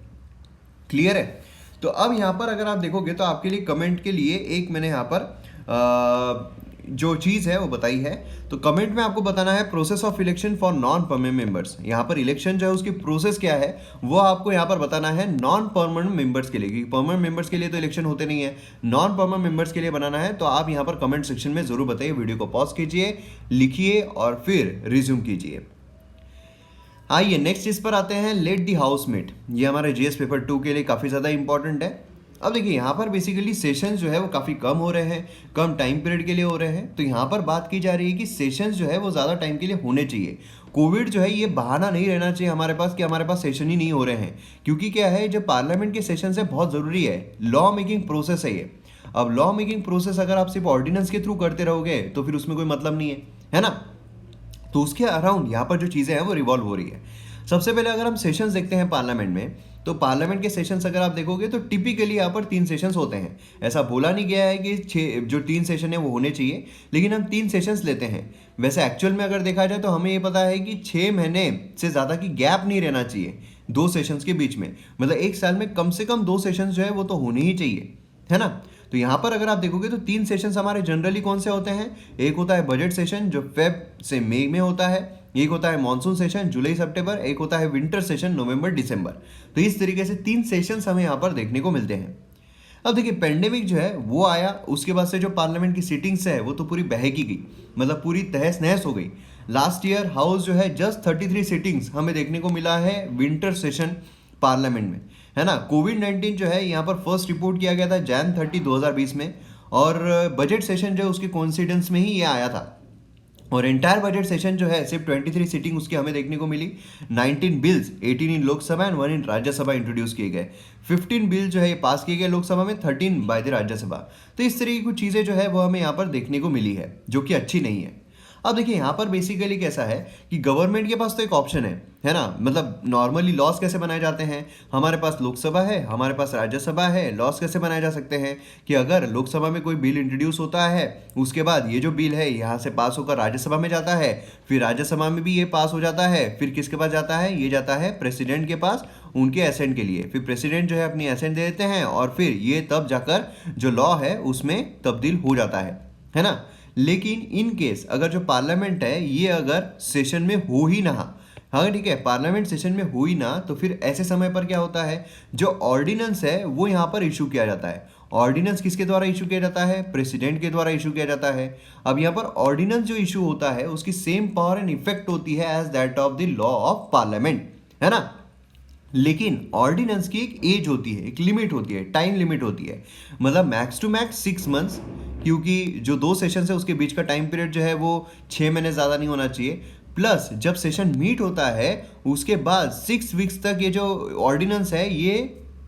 क्लियर है। तो अब यहाँ पर अगर आप देखोगे तो आपके लिए कमेंट के लिए एक मैंने यहाँ पर जो चीज़ है वो बताई है। तो कमेंट में आपको बताना है process of election for non permanent members. यहाँ पर इलेक्शन जो है उसकी प्रोसेस क्या है वो आपको यहाँ पर बताना है नॉन परमानेंट मेंबर्स के लिए, क्योंकि परमानेंट मेंबर्स के लिए तो इलेक्शन होते नहीं है, नॉन परमानेंट मेंबर्स के लिए बनाना है। तो आप यहाँ पर कमेंट सेक्शन में जरूर बताइए, वीडियो को पॉज कीजिए, लिखिए और फिर रिज्यूम कीजिए। आइए नेक्स्ट इस पर आते हैं, लेट दी हाउस मीट। ये हमारे जीएस पेपर 2 के लिए काफ़ी ज़्यादा इंपॉर्टेंट है। अब देखिए यहाँ पर बेसिकली सेशंस जो है वो काफ़ी कम हो रहे हैं, कम टाइम पीरियड के लिए हो रहे हैं। तो यहाँ पर बात की जा रही है कि सेशंस जो है वो ज़्यादा टाइम के लिए होने चाहिए। कोविड जो है ये बहाना नहीं रहना चाहिए हमारे पास कि हमारे पास सेशन ही नहीं हो रहे हैं, क्योंकि क्या है जो पार्लियामेंट के सेशंस है बहुत ज़रूरी है, लॉ मेकिंग प्रोसेस है ये। अब लॉ मेकिंग प्रोसेस अगर आप सिर्फ ऑर्डिनेंस के थ्रू करते रहोगे तो फिर उसमें कोई मतलब नहीं है ना। तो उसके अराउंड यहाँ पर जो चीज़ें हैं वो रिवॉल्व हो रही है। सबसे पहले अगर हम सेशंस देखते हैं पार्लियामेंट में, तो पार्लियामेंट के सेशंस अगर आप देखोगे तो टिपिकली यहाँ पर 3 सेशंस होते हैं। ऐसा बोला नहीं गया है कि 6 जो 3 सेशन है वो होने चाहिए, लेकिन हम 3 सेशंस लेते हैं। वैसे एक्चुअल में अगर देखा जाए तो हमें ये पता है कि 6 महीने से ज़्यादा की गैप नहीं रहना चाहिए 2 सेशंस के बीच में। मतलब एक साल में कम से कम 2 सेशंस जो है वो तो होने ही चाहिए, है ना। तो यहाँ पर अगर आप देखोगे तो 3 सेशंस हमारे जनरली कौन से होते हैं। एक होता है बजट सेशन जो फेब से मई में होता है, एक होता है मॉनसून सेशन जुलाई सितंबर, एक होता है विंटर सेशन नवंबर दिसंबर। तो इस तरीके से 3 सेशंस हमें यहाँ पर देखने को मिलते हैं। अब देखिए पेंडेमिक जो है वो आया, उसके बाद से जो पार्लियामेंट की सीटिंग्स है वो तो पूरी बहकी गई, मतलब पूरी तहस नहस हो गई। लास्ट ईयर हाउस जो है जस्ट 33 सीटिंग्स हमें देखने को मिला है विंटर सेशन पार्लियामेंट में, है ना। कोविड-19 जो है यहाँ पर फर्स्ट रिपोर्ट किया गया था जैन 30 2020 में, और बजट सेशन जो है उसके कोइंसिडेंस में ही ये आया था। और एंटायर बजट सेशन जो है सिर्फ 23 सीटिंग उसकी हमें देखने को मिली। 19 bills, 18 in Lok Sabha and 1 in Rajya Sabha introduce किए गए। 15 बिल जो है ये पास किए गए लोकसभा में, 13 बाय द राज्यसभा। तो इस तरह की कुछ चीज़ें जो है वो हमें यहाँ पर देखने को मिली है जो कि अच्छी नहीं है। अब देखिए यहाँ पर बेसिकली कैसा है कि गवर्नमेंट के पास तो एक ऑप्शन है ना। मतलब नॉर्मली लॉस कैसे बनाए जाते हैं, हमारे पास लोकसभा है, हमारे पास राज्यसभा है। लॉस कैसे बनाए जा सकते हैं कि अगर लोकसभा में कोई बिल इंट्रोड्यूस होता है, उसके बाद ये जो बिल है यहाँ से पास होकर राज्यसभा में जाता है, फिर राज्यसभा में भी ये पास हो जाता है, फिर किसके पास जाता है, ये जाता है प्रेसिडेंट के पास उनके एसेंट के लिए। फिर प्रेसिडेंट जो है अपनी एसेंट दे देते हैं और फिर ये तब जाकर जो लॉ है उसमें तब्दील हो जाता है ना। लेकिन इन केस अगर जो पार्लियामेंट है ये अगर सेशन में हो ही ना, हाँ ठीक है, पार्लियामेंट सेशन में हो ही ना, तो फिर ऐसे समय पर क्या होता है, जो ऑर्डिनेंस है वो यहाँ पर इशू किया जाता है। ऑर्डिनेंस किसके द्वारा इशू किया जाता है, प्रेसिडेंट के द्वारा इशू किया जाता है। अब यहाँ पर ऑर्डिनेंस जो इशू होता है उसकी सेम पावर एंड इफेक्ट होती है as that of the law of parliament, है ना। लेकिन ऑर्डिनेंस की एक एज होती है, एक लिमिट होती है, टाइम लिमिट होती है। मतलब मैक्स टू मैक्स 6 मंथ्स, क्योंकि जो 2 सेशन है उसके बीच का टाइम पीरियड जो है वो 6 महीने ज़्यादा नहीं होना चाहिए। प्लस जब सेशन मीट होता है उसके बाद 6 वीक्स तक ये जो ऑर्डिनेंस है ये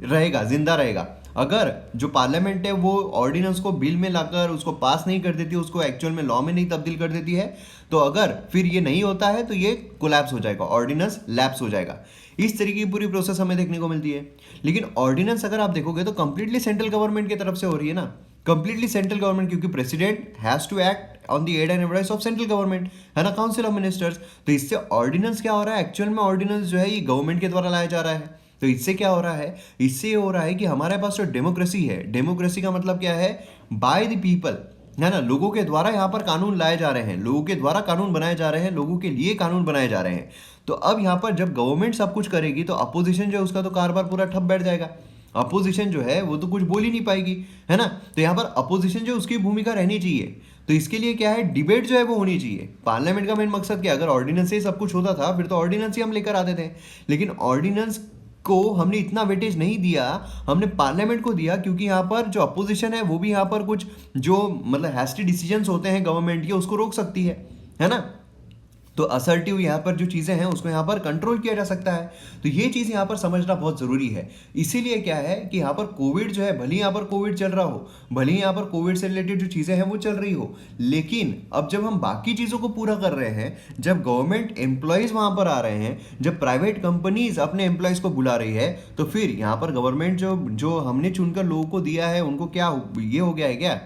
रहेगा, जिंदा रहेगा। अगर जो पार्लियामेंट है वो ऑर्डिनेंस को बिल में लाकर उसको पास नहीं कर देती, उसको एक्चुअल में लॉ में नहीं तब्दील कर देती है, तो अगर फिर ये नहीं होता है तो ये कोलैप्स हो जाएगा, ऑर्डिनेंस लैप्स हो जाएगा। इस तरीके की पूरी प्रोसेस हमें देखने को मिलती है। लेकिन ऑर्डिनेंस अगर आप देखोगे तो कंप्लीटली सेंट्रल गवर्नमेंट की तरफ से हो रही है ना, कंप्लीटली सेंट्रल गवर्नमेंट, क्योंकि president has to act on the aid and advice of central government, है ना, काउंसिल ऑफ मिनिस्टर्स। तो इससे ऑर्डिनेंस क्या हो रहा है, एक्चुअल में ऑर्डिनेंस जो है ये गवर्नमेंट के द्वारा लाया जा रहा है। तो इससे क्या हो रहा है, इससे ये हो रहा है कि हमारे पास जो डेमोक्रेसी है, डेमोक्रेसी का मतलब क्या है, बाय द पीपल, है ना, लोगों के द्वारा यहाँ पर कानून लाए जा रहे हैं, लोगों के द्वारा कानून बनाए जा रहे हैं, लोगों के लिए कानून बनाए जा रहे हैं। तो अब यहाँ पर जब गवर्नमेंट सब कुछ करेगी तो अपोजिशन जो है उसका तो कारोबार पूरा ठप बैठ जाएगा। अपोजिशन जो है वो तो कुछ बोल ही नहीं पाएगी, है ना। तो यहाँ पर अपोजिशन जो उसकी भूमिका रहनी चाहिए। तो इसके लिए क्या है, डिबेट जो है वो होनी चाहिए। पार्लियामेंट का मेन मकसद क्या, अगर ऑर्डिनेंस से सब कुछ होता था फिर तो ऑर्डिनेंस ही हम लेकर आते थे। लेकिन ऑर्डिनेंस को हमने इतना वेटेज नहीं दिया, हमने पार्लियामेंट को दिया, क्योंकि यहाँ पर जो अपोजिशन है वो भी यहाँ पर कुछ जो मतलब हैस्टी डिसीजंस होते हैं गवर्नमेंट के उसको रोक सकती है ना। तो असर्टिव यहाँ पर जो चीज़ें हैं उसको यहाँ पर कंट्रोल किया जा सकता है। तो ये चीज़ यहाँ पर समझना बहुत ज़रूरी है। इसीलिए क्या है कि यहाँ पर कोविड जो है, भले ही यहाँ पर कोविड चल रहा हो, भले ही यहाँ पर कोविड से रिलेटेड जो चीज़ें हैं वो चल रही हो, लेकिन अब जब हम बाकी चीज़ों को पूरा कर रहे हैं, जब गवर्नमेंट एम्प्लॉयज़ वहाँ पर आ रहे हैं, जब प्राइवेट कंपनीज अपने एम्प्लॉयज़ को बुला रही है, तो फिर यहाँ पर गवर्नमेंट जो हमने चुनकर लोगों को दिया है उनको क्या ये हो गया है क्या,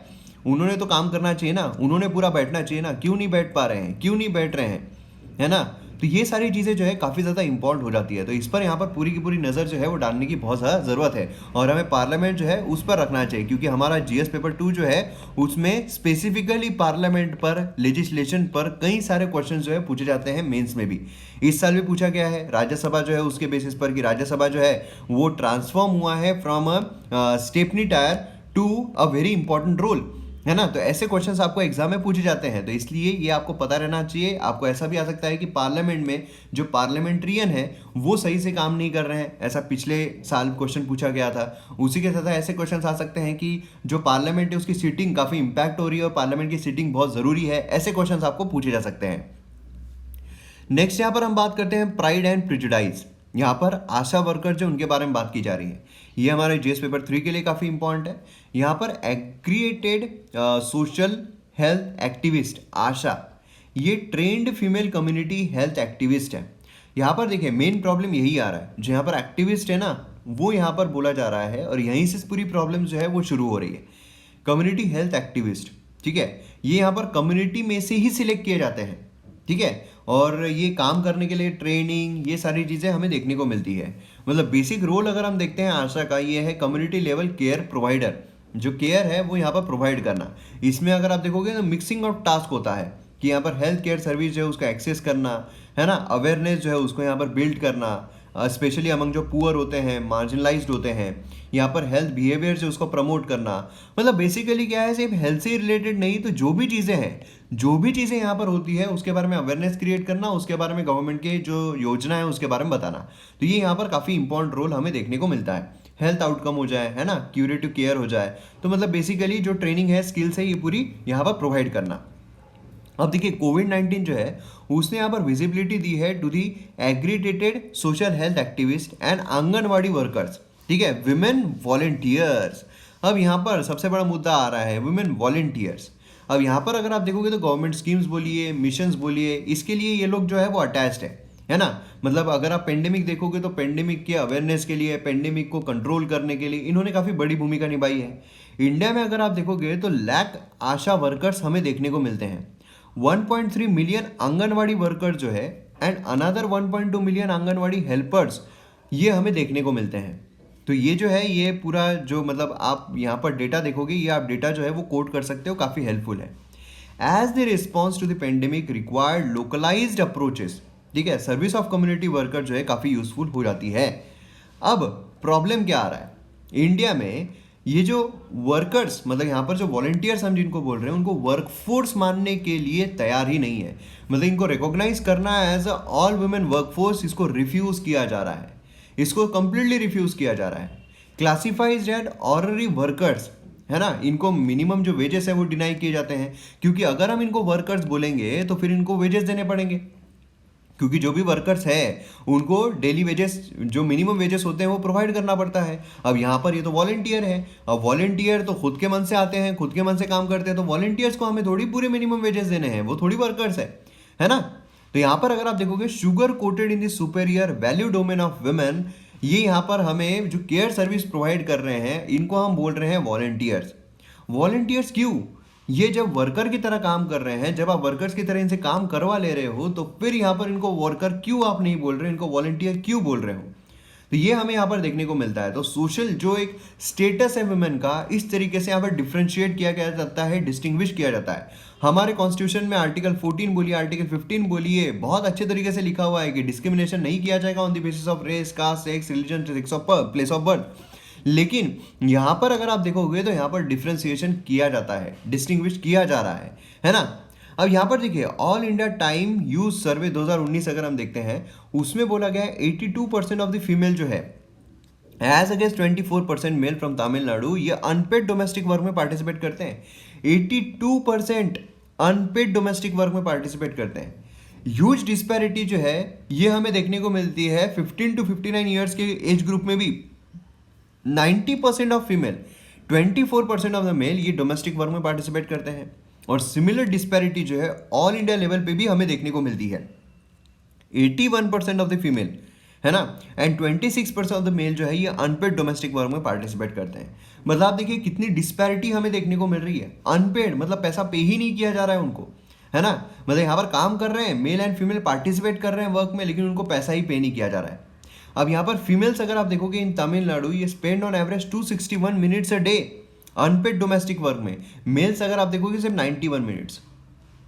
उन्होंने तो काम करना चाहिए ना, उन्होंने पूरा बैठना चाहिए ना, क्यों नहीं बैठ पा रहे हैं, क्यों नहीं बैठ रहे हैं, है ना। तो ये सारी चीज़ें जो है काफ़ी ज़्यादा इंपॉर्टेंट हो जाती है। तो इस पर यहाँ पर पूरी की पूरी नज़र जो है वो डालने की बहुत ज़्यादा ज़रूरत है, और हमें पार्लियामेंट जो है उस पर रखना चाहिए, क्योंकि हमारा जीएस पेपर 2 जो है उसमें स्पेसिफिकली पार्लियामेंट पर, लेजिस्लेशन पर कई सारे क्वेश्चन जो है पूछे जाते हैं मेंस में भी। इस साल भी पूछा गया है राज्यसभा जो है उसके बेसिस पर, कि राज्यसभा जो है वो ट्रांसफॉर्म हुआ है from a stepney tyre to a very important role, है ना। तो ऐसे क्वेश्चंस आपको एग्जाम में पूछे जाते हैं, तो इसलिए ये आपको पता रहना चाहिए। आपको ऐसा भी आ सकता है कि पार्लियामेंट में जो पार्लियामेंट्रियन है वो सही से काम नहीं कर रहे हैं, ऐसा पिछले साल क्वेश्चन पूछा गया था। उसी के साथ ऐसे क्वेश्चंस आ सकते हैं कि जो पार्लियामेंट है उसकी सीटिंग काफ़ी इंपैक्ट हो रही है और पार्लियामेंट की सीटिंग बहुत ज़रूरी है, ऐसे क्वेश्चन आपको पूछे जा सकते हैं। नेक्स्ट यहाँ पर हम बात करते हैं प्राइड एंड प्रिजुडाइज। यहाँ पर आशा वर्कर जो उनके बारे में बात की जा रही है, ये हमारे जीएस पेपर 3 के लिए काफ़ी इंपॉर्टेंट है। यहाँ पर एग्रीगेटेड सोशल हेल्थ एक्टिविस्ट आशा, ये trend female community health activist है। यहाँ पर देखिए मेन प्रॉब्लम यही आ रहा है, जो यहाँ पर एक्टिविस्ट है ना वो यहाँ पर बोला जा रहा है, और यहीं से पूरी प्रॉब्लम जो है वो शुरू हो रही है। कम्युनिटी हेल्थ एक्टिविस्ट, ठीक है, ये यहाँ पर कम्युनिटी में से ही सिलेक्ट किए जाते हैं, ठीक है, और ये काम करने के लिए ट्रेनिंग, ये सारी चीज़ें हमें देखने को मिलती है। मतलब बेसिक रोल अगर हम देखते हैं आशा का, ये है कम्युनिटी लेवल केयर प्रोवाइडर, जो केयर है वो यहाँ पर प्रोवाइड करना। इसमें अगर आप देखोगे तो मिक्सिंग ऑफ टास्क होता है कि यहाँ पर हेल्थ केयर सर्विस जो है उसका एक्सेस करना, है ना, अवेयरनेस जो है उसको यहाँ पर बिल्ड करना, स्पेशली अमंग जो पुअर होते हैं, मार्जिनलाइज्ड होते हैं, यहाँ पर हेल्थ बिहेवियर जो उसको प्रमोट करना। मतलब बेसिकली क्या है, सिर्फ हेल्थ से रिलेटेड नहीं, तो जो भी चीज़ें हैं, जो भी चीज़ें यहाँ पर होती है उसके बारे में अवेयरनेस क्रिएट करना, उसके बारे में गवर्नमेंट के जो योजना है उसके बारे में बताना। तो ये यहाँ पर काफ़ी इंपॉर्टेंट रोल हमें देखने को मिलता है। हेल्थ आउटकम हो जाए, है ना, क्यूरेटिव केयर हो जाए, तो मतलब बेसिकली जो ट्रेनिंग है, स्किल्स है, ये पूरी यहाँ पर प्रोवाइड करना। अब देखिए कोविड-19 जो है उसने यहाँ पर विजिबिलिटी दी है to the accredited social health activist and anganwadi workers, ठीक है, विमेन वॉलेंटियर्स। अब यहाँ पर सबसे बड़ा मुद्दा आ रहा है विमेन वॉलेंटियर्स। अब यहाँ पर अगर आप देखोगे तो गवर्नमेंट स्कीम्स बोलिए, मिशंस बोलिए, इसके लिए ये लोग जो है वो अटैच्ड है ना। मतलब अगर आप पेंडेमिक देखोगे तो पेंडेमिक के अवेयरनेस के लिए, पेंडेमिक को कंट्रोल करने के लिए इन्होंने काफ़ी बड़ी भूमिका निभाई है। इंडिया में अगर आप देखोगे तो लाख आशा वर्कर्स हमें देखने को मिलते हैं। 1.3 मिलियन आंगनवाड़ी वर्कर जो है and another 1.2 million anganwadi helpers, ये हमें देखने को मिलते हैं। तो ये जो है ये पूरा जो मतलब आप यहाँ पर डेटा देखोगे, ये आप डेटा जो है वो कोट कर सकते हो, काफ़ी हेल्पफुल है। As the response to the pandemic required localised approaches, ठीक है, सर्विस ऑफ कम्युनिटी वर्कर जो है काफ़ी यूजफुल हो जाती है। अब प्रॉब्लम क्या आ रहा है इंडिया में, ये जो वर्कर्स, मतलब यहाँ पर जो वॉलंटियर्स हम जिनको बोल रहे हैं, उनको वर्कफोर्स मानने के लिए तैयार ही नहीं है। मतलब इनको रिकॉग्नाइज करना as a all women workforce, इसको रिफ्यूज किया जा रहा है, इसको कंप्लीटली रिफ्यूज किया जा रहा है। क्लासिफाइज एज ऑनररी वर्कर्स, है ना, इनको मिनिमम जो वेजेस है वो डिनाई किए जाते हैं, क्योंकि अगर हम इनको वर्कर्स बोलेंगे तो फिर इनको वेजेस देने पड़ेंगे, क्योंकि जो भी वर्कर्स है उनको डेली वेजेस, जो मिनिमम वेजेस होते हैं वो प्रोवाइड करना पड़ता है। अब यहाँ पर ये तो वॉलंटियर है, अब वॉलंटियर तो खुद के मन से आते हैं, खुद के मन से काम करते हैं, तो वॉलंटियर्स को हमें थोड़ी पूरे मिनिमम वेजेस देने हैं, वो थोड़ी वर्कर्स है ना। तो यहाँ पर अगर आप देखोगे sugar quoted in the superior value domain of women, ये यहाँ पर हमें जो केयर सर्विस प्रोवाइड कर रहे हैं इनको हम बोल रहे हैं वॉलंटियर्स। वॉलंटियर्स क्यों? ये जब वर्कर की तरह काम कर रहे हैं, जब आप वर्कर्स की तरह इनसे काम करवा ले रहे हो, तो फिर यहाँ पर इनको वर्कर क्यों आप नहीं बोल रहे, इनको वॉलंटियर क्यों बोल रहे हो? तो ये हमें यहाँ पर देखने को मिलता है। तो सोशल जो एक स्टेटस है वुमेन का, इस तरीके से यहाँ पर डिफ्रेंशिएट किया गया जाता है, डिस्टिंग्विश किया जाता है। हमारे कॉन्स्टिट्यूशन में आर्टिकल 14 बोलिए, आर्टिकल 15 बोलिए, बहुत अच्छे तरीके से लिखा हुआ है कि डिस्क्रिमिनेशन नहीं किया जाएगा on the basis of race, caste, sex, religion, place of birth. लेकिन यहाँ पर अगर आप देखोगे तो यहाँ पर डिफ्रेंसिएशन किया जाता है, डिस्टिंग्विश किया जा रहा है ना। अब यहाँ पर देखिए ऑल इंडिया टाइम यूज सर्वे 2019 अगर हम देखते हैं, उसमें बोला गया है 82% ऑफ द फीमेल जो है as against 24% male from Tamil Nadu, ये अनपेड डोमेस्टिक वर्क में पार्टिसिपेट करते हैं। 82% अनपेड डोमेस्टिक वर्क में पार्टिसिपेट करते हैं। ह्यूज डिस्पैरिटी जो है ये हमें देखने को मिलती है 15 to 59 ईयर्स के एज ग्रुप में भी 90% of female, 24% of the male ये डोमेस्टिक वर्क में पार्टिसिपेट करते हैं। और सिमिलर डिस्पैरिटी जो है ऑल इंडिया लेवल पे भी हमें देखने को मिलती है। 81% ऑफ द फीमेल, है ना, एंड 26% ऑफ द मेल जो है ये अनपेड डोमेस्टिक वर्क में पार्टिसिपेट करते हैं। मतलब आप देखिए कितनी डिस्पैरिटी हमें देखने को मिल रही है। अनपेड मतलब पैसा पे ही नहीं किया जा रहा है उनको, है ना। मतलब यहाँ पर काम कर रहे हैं, मेल एंड फीमेल पार्टिसिपेट कर रहे हैं वर्क में, लेकिन उनको पैसा ही पे नहीं किया जा रहा है। अब यहाँ पर फीमेल्स अगर आप देखोगे इन तमिलनाडु, ये spend on average 261 minutes a day unpaid domestic work में। मेल्स अगर आप देखोगे सिर्फ 91 मिनट्स।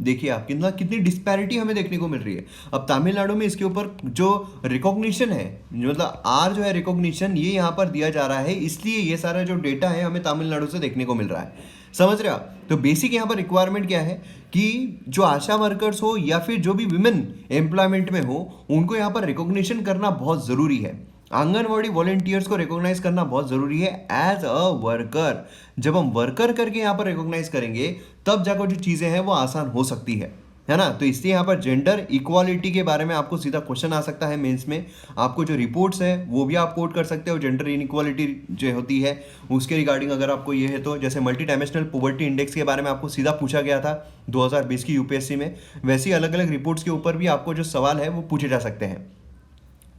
देखिए आप कितनी डिस्पैरिटी हमें देखने को मिल रही है। अब तमिलनाडु में इसके ऊपर जो रिकॉग्निशन है, मतलब आर जो है रिकॉग्निशन, ये यहाँ पर दिया जा रहा है, इसलिए ये सारा जो डेटा है हमें तमिलनाडु से देखने को मिल रहा है। समझ रहे हो आप? तो बेसिक यहाँ पर रिक्वायरमेंट क्या है कि जो आशा वर्कर्स हो या फिर जो भी विमेन एम्प्लॉयमेंट में हो, उनको यहाँ पर रिकॉग्निशन करना बहुत ज़रूरी है। आंगनवाड़ी वॉलंटियर्स को रिकॉग्नाइज करना बहुत ज़रूरी है एज अ वर्कर। जब हम वर्कर करके यहाँ पर रिकॉग्नाइज करेंगे तब जाकर जो चीज़ें हैं वो आसान हो सकती है ना। तो इसलिए यहाँ पर जेंडर इक्वालिटी के बारे में आपको सीधा क्वेश्चन आ सकता है मेंस में। आपको जो रिपोर्ट्स है वो भी आप कोट कर सकते हो। जेंडर इनइक्वालिटी जो होती है उसके रिगार्डिंग अगर आपको ये है तो, जैसे मल्टी डायमेंशनल पॉवर्टी इंडेक्स के बारे में आपको सीधा पूछा गया था 2020 की यूपीएससी में, वैसे ही अलग अलग रिपोर्ट्स के ऊपर भी आपको जो सवाल है वो पूछे जा सकते हैं।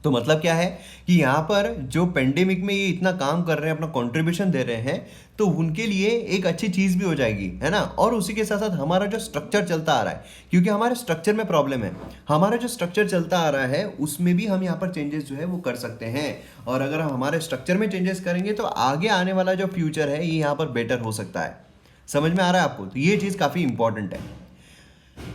तो मतलब क्या है कि यहाँ पर जो पेंडेमिक में ये इतना काम कर रहे हैं, अपना कंट्रीब्यूशन दे रहे हैं, तो उनके लिए एक अच्छी चीज़ भी हो जाएगी, है ना। और उसी के साथ साथ हमारा जो स्ट्रक्चर चलता आ रहा है, क्योंकि हमारे स्ट्रक्चर में प्रॉब्लम है, हमारा जो स्ट्रक्चर चलता आ रहा है उसमें भी हम यहाँ पर चेंजेस जो है वो कर सकते हैं। और अगर हम हमारे स्ट्रक्चर में चेंजेस करेंगे तो आगे आने वाला जो फ्यूचर है ये यहाँ पर बेटर हो सकता है। समझ में आ रहा है आपको? तो ये चीज़ काफ़ी इंपॉर्टेंट है।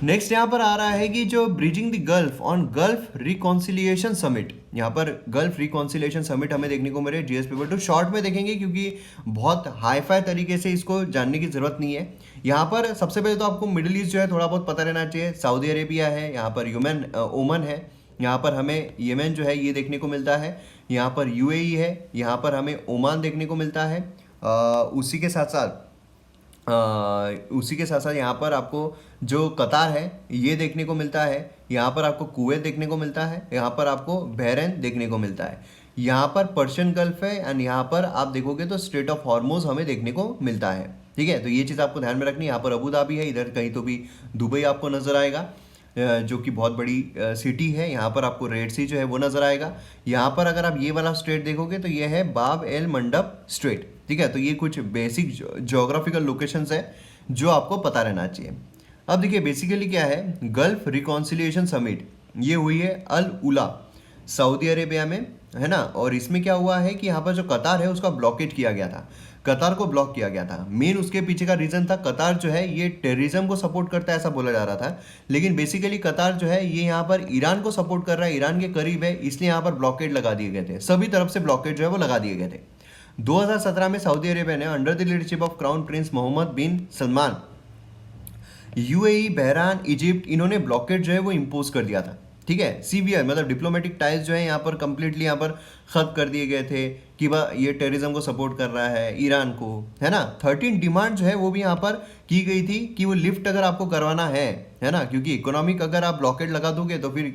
नेक्स्ट यहाँ पर आ रहा है कि जो bridging the gulf on gulf reconciliation summit, यहाँ पर गल्फ रिकॉन्सिलिएशन समिट हमें देखने को मिल रहा है जीएस पेपर 2। शॉर्ट में देखेंगे क्योंकि बहुत हाईफाई तरीके से इसको जानने की जरूरत नहीं है। यहाँ पर सबसे पहले तो आपको मिडिल ईस्ट जो है थोड़ा बहुत पता रहना चाहिए। सऊदी अरेबिया है, यहाँ पर ओमन है, यहाँ पर हमें येमेन जो है ये देखने को मिलता है, यहाँ पर यूएई है, यहाँ पर हमें ओमान देखने को मिलता है। उसी के साथ साथ यहाँ पर आपको जो कतार है ये देखने को मिलता है, यहाँ पर आपको कुवैत देखने को मिलता है, यहाँ पर आपको बहरीन देखने को मिलता है, यहाँ पर पर्शियन गल्फ है, एंड यहाँ पर आप देखोगे तो स्ट्रेट ऑफ हॉर्मोज हमें देखने को मिलता है। ठीक है, तो ये चीज़ आपको ध्यान में रखनी है। यहाँ पर अबू धाबी है, इधर कहीं तो भी दुबई आपको नजर आएगा, जो कि बहुत बड़ी सिटी है। यहाँ पर आपको रेड सी जो है वो नज़र आएगा। यहाँ पर अगर आप ये वाला स्ट्रेट देखोगे तो ये है बाब एल मंडब स्ट्रेट। ठीक है, तो ये कुछ बेसिक जोग्राफिकल लोकेशंस है जो आपको पता रहना चाहिए। अब देखिए बेसिकली क्या है, गल्फ रिकॉन्सिलिएशन समिट ये हुई है अल उला सऊदी अरेबिया में, है ना। और इसमें क्या हुआ है कि यहाँ पर जो कतार है उसका ब्लॉकेट किया गया था, कतार को ब्लॉक किया गया था। मेन उसके पीछे का रीज़न था, कतार जो है ये टेररिज्म को सपोर्ट करता है ऐसा बोला जा रहा था, लेकिन बेसिकली कतार जो है ये यहाँ पर ईरान को सपोर्ट कर रहा है, ईरान के करीब है, इसलिए यहाँ पर ब्लॉकेट लगा दिए गए थे, सभी तरफ से ब्लॉकेट जो है वो लगा दिए गए थे। 2017 में सऊदी अरेबिया ने under the leadership of crown prince Mohammed bin Salman, UAE, Bahrain, Egypt, इन्होंने ब्लॉकेट जो है वो इम्पोज कर दिया था। ठीक है, सीवियर मतलब डिप्लोमेटिक टाइल्स जो है यहाँ पर कंप्लीटली यहाँ पर खत्म कर दिए गए थे कि वह ये टेररिज्म को सपोर्ट कर रहा है ईरान को, है ना। 13 डिमांड जो है वो भी यहाँ पर की गई थी कि वो लिफ्ट अगर आपको करवाना है ना, क्योंकि इकोनॉमिक अगर आप ब्लॉकेट लगा दोगे तो फिर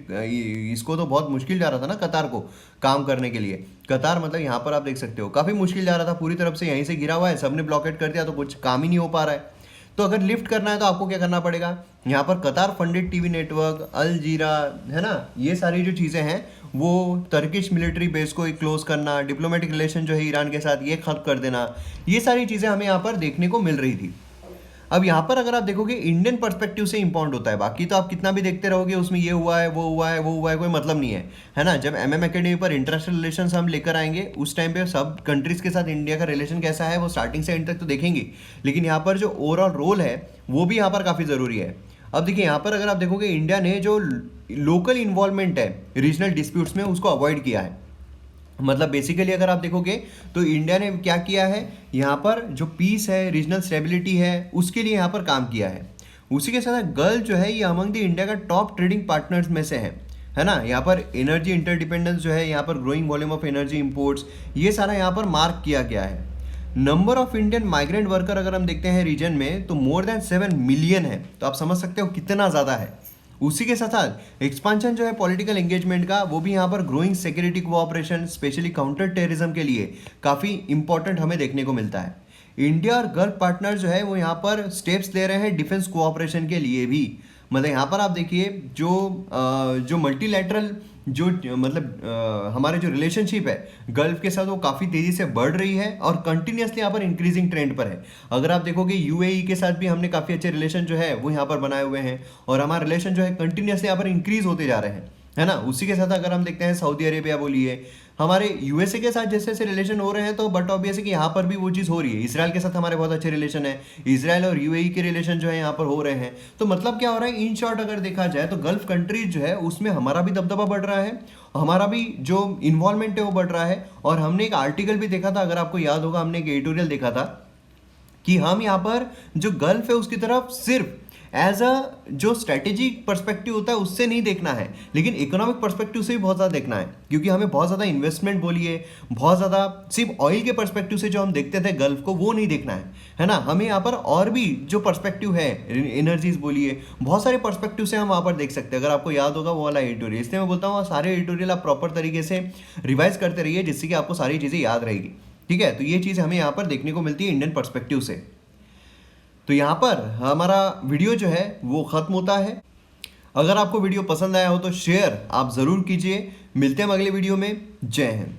इसको तो बहुत मुश्किल जा रहा था ना कतार को काम करने के लिए। कतार मतलब यहाँ पर आप देख सकते हो काफ़ी मुश्किल जा रहा था, पूरी तरफ से यहीं से घिरा हुआ है, सबने ब्लॉकेट कर दिया तो कुछ काम ही नहीं हो पा रहा है। तो अगर लिफ्ट करना है तो आपको क्या करना पड़ेगा, यहाँ पर कतार फंडेड टीवी नेटवर्क, अल जीरा, है ना, ये सारी जो चीज़ें हैं वो टर्किश मिलिट्री बेस को क्लोज करना, डिप्लोमेटिक रिलेशन जो है ईरान के साथ ये खत्म कर देना, ये सारी चीज़ें हमें यहाँ पर देखने को मिल रही थी। अब यहाँ पर अगर आप देखोगे इंडियन पर्सपेक्टिव से इंपॉर्टेंट होता है, बाकी तो आप कितना भी देखते रहोगे उसमें ये हुआ है वो हुआ है वो हुआ है, कोई मतलब नहीं है ना। जब एमएम एकेडमी पर इंटरनेशनल रिलेशंस हम लेकर आएंगे उस टाइम पे सब कंट्रीज के साथ इंडिया का रिलेशन कैसा है वो स्टार्टिंग से एंड तक तो देखेंगे, लेकिन यहाँ पर जो ओवरऑल रोल है वो भी यहाँ पर काफ़ी ज़रूरी है। अब देखिए यहाँ पर अगर आप देखोगे इंडिया ने जो लोकल इन्वॉल्वमेंट है रीजनल डिस्प्यूट्स में उसको अवॉइड किया है। मतलब बेसिकली अगर आप देखोगे तो इंडिया ने क्या किया है, यहाँ पर जो पीस है, रीजनल स्टेबिलिटी है, उसके लिए यहाँ पर काम किया है। उसी के साथ गल्फ जो है ये अमंग द इंडिया का टॉप ट्रेडिंग पार्टनर्स में से है ना। यहाँ पर एनर्जी इंटरडिपेंडेंस जो है, यहाँ पर growing volume of energy imports, ये सारा यहाँ पर मार्क किया गया है। Number of Indian migrant worker अगर हम देखते हैं रीजन में तो मोर देन 7 मिलियन है, तो आप समझ सकते हो कितना ज़्यादा है। उसी के साथ साथ एक्सपांशन जो है पॉलिटिकल एंगेजमेंट का वो भी यहाँ पर growing security cooperation specially counter terrorism के लिए काफ़ी इंपॉर्टेंट हमें देखने को मिलता है। इंडिया और गल्फ पार्टनर जो है वो यहाँ पर स्टेप्स ले रहे हैं डिफेंस कोऑपरेशन के लिए भी। मतलब यहाँ पर आप देखिए जो मल्टीलैटरल जो हमारे जो रिलेशनशिप है गल्फ के साथ वो काफ़ी तेज़ी से बढ़ रही है और कंटिन्यूसली यहाँ पर इंक्रीजिंग ट्रेंड पर है। अगर आप देखोगे यूएई के साथ भी हमने काफ़ी अच्छे रिलेशन जो है वो यहाँ पर बनाए हुए हैं और हमारे रिलेशन जो है कंटिन्यूसली यहाँ पर इंक्रीज होते जा रहे हैं, है ना। उसी के साथ अगर हम देखते हैं सऊदी अरेबिया बोलिए, हमारे यूएसए के साथ जैसे जैसे रिलेशन हो रहे हैं तो बट ऑब्वियस है कि यहाँ पर भी वो चीज़ हो रही है। इसराइल के साथ हमारे बहुत अच्छे रिलेशन है, इसराइल और यूएई के रिलेशन जो है यहाँ पर हो रहे हैं। तो मतलब क्या हो रहा है, इन शॉर्ट अगर देखा जाए तो गल्फ कंट्रीज जो है उसमें हमारा भी दबदबा बढ़ रहा है, हमारा भी जो इन्वॉल्वमेंट है वो बढ़ रहा है। और हमने एक आर्टिकल भी देखा था, अगर आपको याद होगा, हमने एक एडिटोरियल देखा था कि हम यहाँ पर जो गल्फ है उसकी तरफ सिर्फ एज अ जो स्ट्रेटेजिक पर्सपेक्टिव होता है उससे नहीं देखना है, लेकिन इकोनॉमिक पर्सपेक्टिव से भी बहुत ज़्यादा देखना है, क्योंकि हमें बहुत ज़्यादा इन्वेस्टमेंट बोलिए, बहुत ज़्यादा सिर्फ ऑयल के पर्सपेक्टिव से जो हम देखते थे गल्फ को वो नहीं देखना है ना। हमें यहाँ पर और भी जो पर्सपेक्टिव है, एनर्जीज बोलिए, बहुत सारे पर्सपेक्टिव से हम वहाँ पर देख सकते हैं। अगर आपको याद होगा वो वाला एडिटोरियल, इसलिए मैं बोलता हूँ सारे एडिटोरियल आप प्रॉपर तरीके से रिवाइज करते रहिए जिससे कि आपको सारी चीज़ें याद रहेगी। ठीक है, तो ये चीज़ हमें यहाँ पर देखने को मिलती है इंडियन पर्सपेक्टिव से। तो यहाँ पर हमारा वीडियो जो है वो ख़त्म होता है। अगर आपको वीडियो पसंद आया हो तो शेयर आप ज़रूर कीजिए। मिलते हैं अगले वीडियो में। जय हिंद।